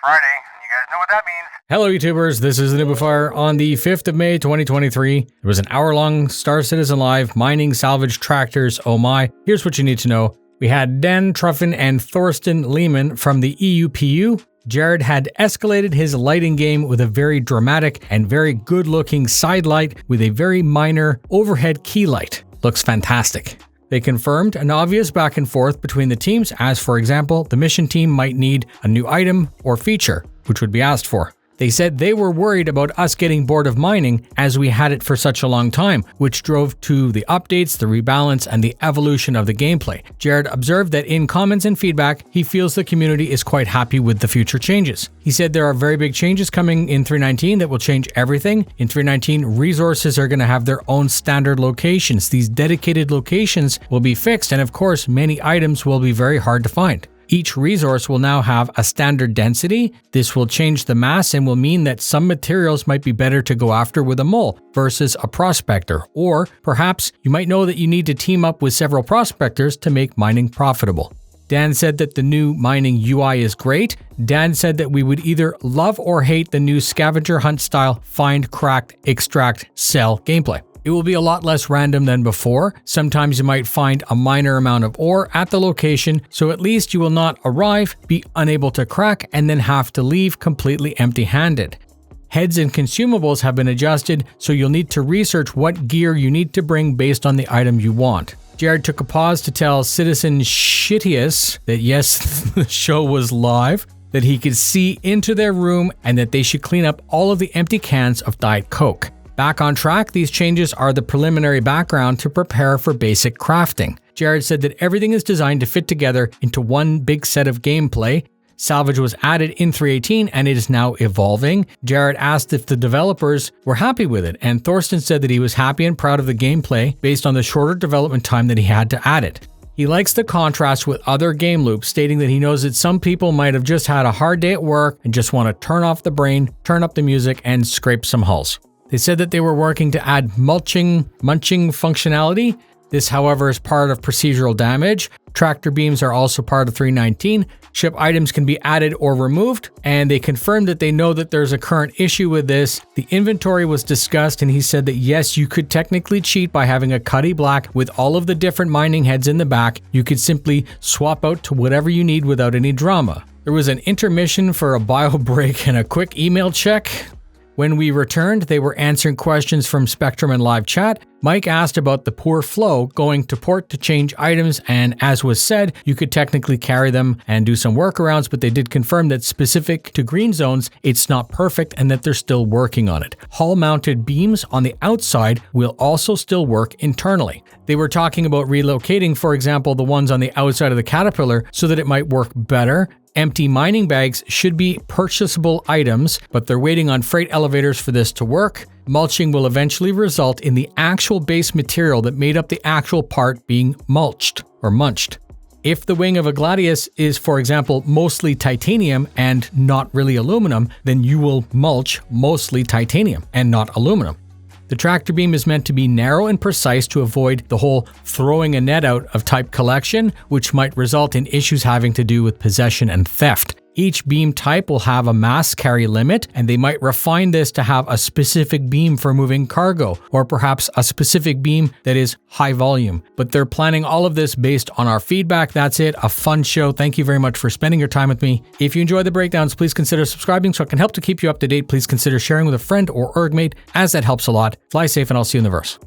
Friday. You guys know what that means. Hello YouTubers, this is the noobifier. On the 5th of May 2023, there was an hour-long Star Citizen Live mining salvage tractors. Oh my. Here's what you need to know. We had Dan Truffin and Thorsten Lehman from the EUPU. Jared had escalated his lighting game with a very dramatic and very good-looking side light with a very minor overhead key light. Looks fantastic. They confirmed an obvious back and forth between the teams, as for example, the mission team might need a new item or feature, which would be asked for. They said they were worried about us getting bored of mining as we had it for such a long time, which drove to the updates, the rebalance, and the evolution of the gameplay. Jared observed that in comments and feedback, he feels the community is quite happy with the future changes. He said there are very big changes coming in 3.19 that will change everything. In 3.19, resources are going to have their own standard locations. These dedicated locations will be fixed, and of course, many items will be very hard to find. Each resource will now have a standard density. This will change the mass and will mean that some materials might be better to go after with a mole versus a prospector. Or perhaps you might know that you need to team up with several prospectors to make mining profitable. Dan said that the new mining UI is great. Dan said that we would either love or hate the new scavenger hunt style find, crack, extract, sell gameplay. It will be a lot less random than before. Sometimes you might find a minor amount of ore at the location, so at least you will not arrive, be unable to crack, and then have to leave completely empty-handed. Heads and consumables have been adjusted, so you'll need to research what gear you need to bring based on the item you want. Jared took a pause to tell Citizen Shittius that yes, the show was live, that he could see into their room, and that they should clean up all of the empty cans of Diet Coke. Back on track, these changes are the preliminary background to prepare for basic crafting. Jared said that everything is designed to fit together into one big set of gameplay. Salvage was added in 3.18 and it is now evolving. Jared asked if the developers were happy with it, and Thorsten said that he was happy and proud of the gameplay based on the shorter development time that he had to add it. He likes the contrast with other game loops, stating that he knows that some people might have just had a hard day at work and just want to turn off the brain, turn up the music, and scrape some hulls. They said that they were working to add munching functionality. This, however, is part of procedural damage. Tractor beams are also part of 3.19. Ship items can be added or removed, and they confirmed that they know that there's a current issue with this. The inventory was discussed, and he said that yes, you could technically cheat by having a Cuddy Black with all of the different mining heads in the back. You could simply swap out to whatever you need without any drama. There was an intermission for a bio break and a quick email check. When we returned, they were answering questions from Spectrum and live chat. Mike asked about the poor flow going to port to change items, and as was said, you could technically carry them and do some workarounds, but they did confirm that specific to green zones, it's not perfect and that they're still working on it. Hull-mounted beams on the outside will also still work internally. They were talking about relocating, for example, the ones on the outside of the Caterpillar so that it might work better. Empty mining bags should be purchasable items, but they're waiting on freight elevators for this to work. Mulching will eventually result in the actual base material that made up the actual part being mulched or munched. If the wing of a Gladius is, for example, mostly titanium and not really aluminum, then you will mulch mostly titanium and not aluminum. The tractor beam is meant to be narrow and precise to avoid the whole throwing a net out of type collection, which might result in issues having to do with possession and theft. Each beam type will have a mass carry limit, and they might refine this to have a specific beam for moving cargo, or perhaps a specific beam that is high volume. But they're planning all of this based on our feedback. That's it. A fun show. Thank you very much for spending your time with me. If you enjoy the breakdowns, please consider subscribing so I can help to keep you up to date. Please consider sharing with a friend or ergmate, as that helps a lot. Fly safe, and I'll see you in the verse.